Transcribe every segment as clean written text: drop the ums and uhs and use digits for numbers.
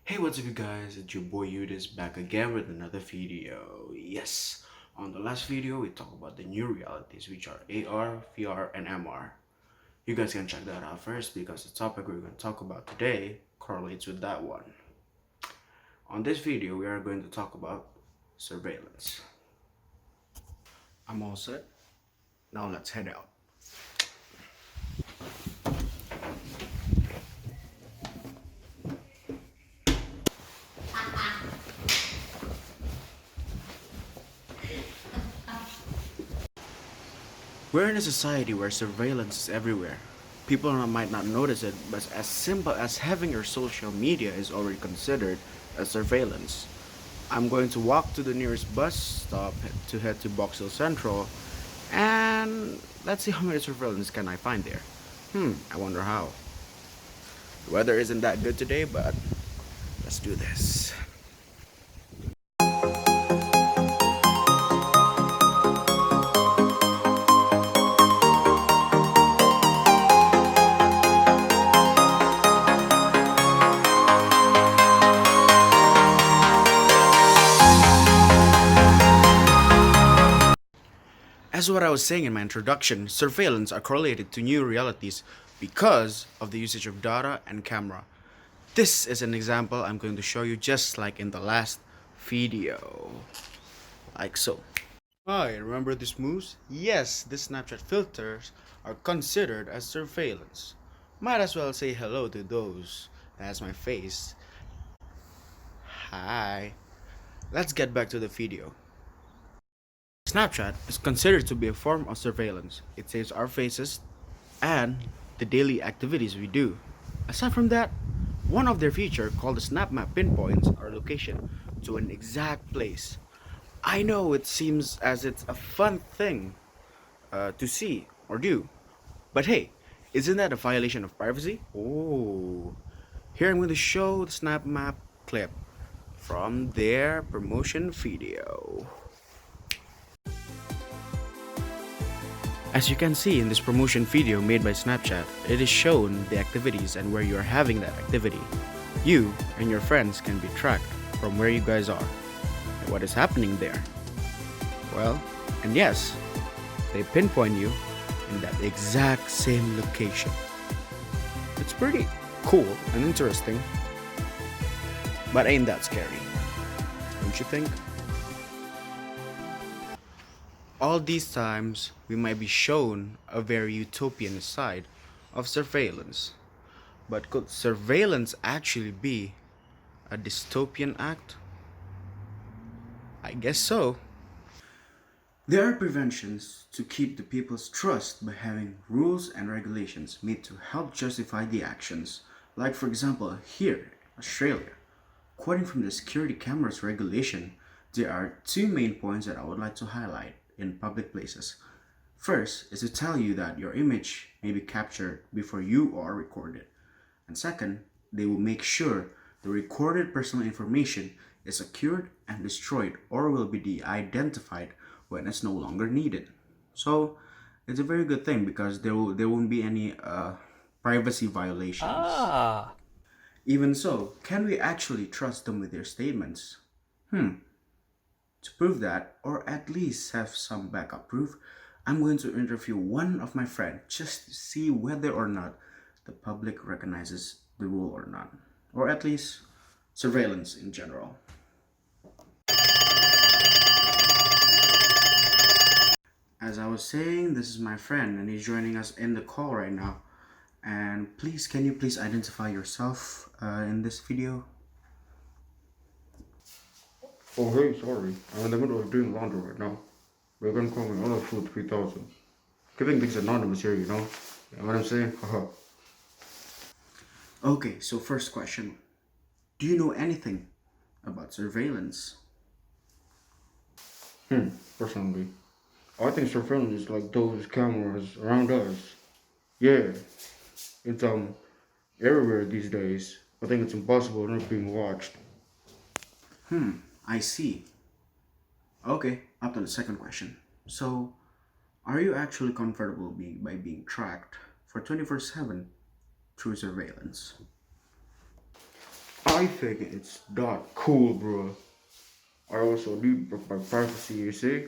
Hey, what's up you guys? It's your boy Yudhis back again with another video. Yes, on the last video we talked about the new realities which are AR, VR, and MR. You guys can check that out first because the topic we're going to talk about today correlates with that one. On this video we are going to talk about surveillance. I'm all set. Now let's head out. We're in a society where surveillance is everywhere. People might not notice it, but as simple as having your social media is already considered as surveillance. I'm going to walk to the nearest bus stop to head to Box Hill Central, and let's see how many surveillance can I find there. I wonder how. The weather isn't that good today, but let's do this. As what I was saying in my introduction, surveillance are correlated to new realities because of the usage of data and camera. This is an example I'm going to show you just like in the last video. Like so. Hi, remember these moves? Yes, these Snapchat filters are considered as surveillance. Might as well say hello to those. That's my face. Hi. Let's get back to the video. Snapchat is considered to be a form of surveillance. It saves our faces and the daily activities we do. Aside from that, one of their features called the Snap Map pinpoints our location to an exact place. I know it seems as it's a fun thing to see or do, but hey, isn't that a violation of privacy? Oh, here I'm going to show the Snap Map clip from their promotion video. As you can see in this promotion video made by Snapchat, it is shown the activities and where you are having that activity. You and your friends can be tracked from where you guys are and what is happening there. Well, and yes, they pinpoint you in that exact same location. It's pretty cool and interesting, but ain't that scary, don't you think? All these times, we might be shown a very utopian side of surveillance. But could surveillance actually be a dystopian act? I guess so. There are preventions to keep the people's trust by having rules and regulations made to help justify the actions. Like for example, here in Australia, quoting from the security cameras regulation, there are two main points that I would like to highlight in public places. First is to tell you that your image may be captured before you are recorded. And second, they will make sure the recorded personal information is secured and destroyed or will be de-identified when it's no longer needed. So it's a very good thing because there won't be any privacy violations. Even so, can we actually trust them with their statements? To prove that, or at least have some backup proof, I'm going to interview one of my friends just to see whether or not the public recognizes the rule or not, or at least surveillance in general. As I was saying, this is my friend and he's joining us in the call right now. And please, can you please identify yourself in this video? Oh, hey, sorry. I'm in the middle of doing laundry right now. We're gonna call me Honor Food 3000. Keeping things anonymous here, you know? You know what I'm saying? Haha. Okay, so first question. Do you know anything about surveillance? Personally, I think surveillance is like those cameras around us. Yeah, it's everywhere these days. I think it's impossible not being watched. I see. Okay, up to the second question. So, are you actually comfortable by being tracked for 24/7 through surveillance? I I think it's that cool, bro. I also need my privacy, you see?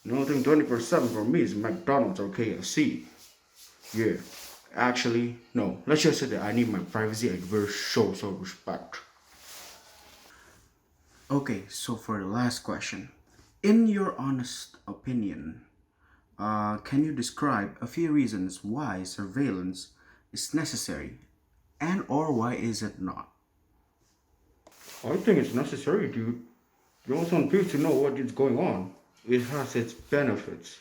Nothing 24/7 for me is McDonald's or KFC. Yeah. Actually, no. Let's just say that I need my privacy and very show some respect. Okay, so for the last question, in your honest opinion, can you describe a few reasons why surveillance is necessary and or why is it not? I think it's necessary, dude. You also want people to know what is going on. It has its benefits.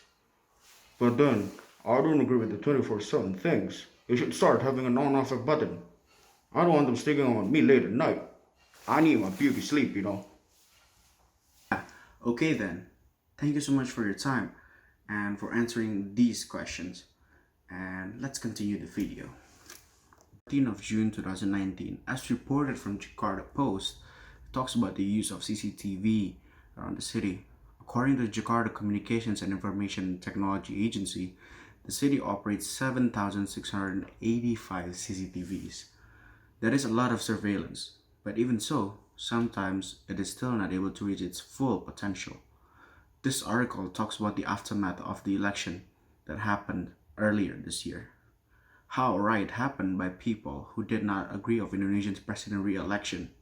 But then, I don't agree with the 24/7 things. You should start having an on-off button. I don't want them sticking on me late at night. I need my beauty sleep, you know. Okay then, thank you so much for your time and for answering these questions. And let's continue the video. 13th of June 2019, as reported from Jakarta Post, talks about the use of CCTV around the city. According to the Jakarta Communications and Information Technology Agency, the city operates 7,685 CCTVs. That is a lot of surveillance, but even so, sometimes it is still not able to reach its full potential. This article talks about the aftermath of the election that happened earlier this year. How a riot happened by people who did not agree of Indonesia's president re-election.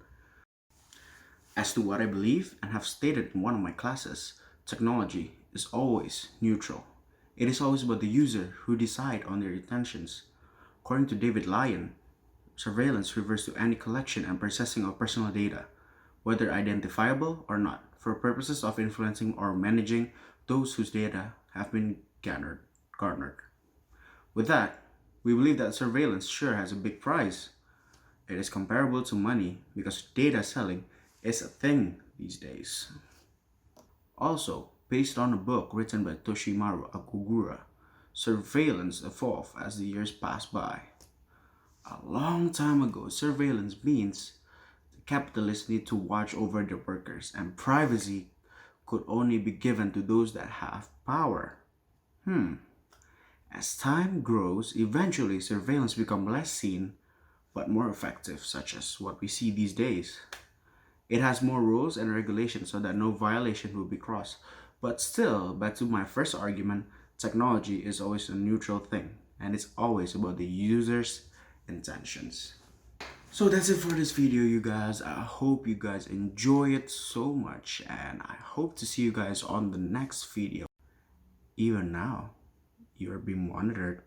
As to what I believe and have stated in one of my classes, technology is always neutral. It is always about the user who decide on their intentions. According to David Lyon, surveillance refers to any collection and processing of personal data, whether identifiable or not, for purposes of influencing or managing those whose data have been garnered. With that, we believe that surveillance sure has a big price. It is comparable to money because data selling is a thing these days. Also, based on a book written by Toshimaru Akugura, surveillance evolved as the years passed by. A long time ago, surveillance means the capitalists need to watch over their workers and privacy could only be given to those that have power. As time grows, eventually surveillance becomes less seen but more effective, such as what we see these days. It has more rules and regulations so that no violation will be crossed. But still, back to my first argument, technology is always a neutral thing and it's always about the user's intentions. So that's it for this video, you guys. I hope you guys enjoy it so much and I hope to see you guys on the next video. Even now, you are being monitored.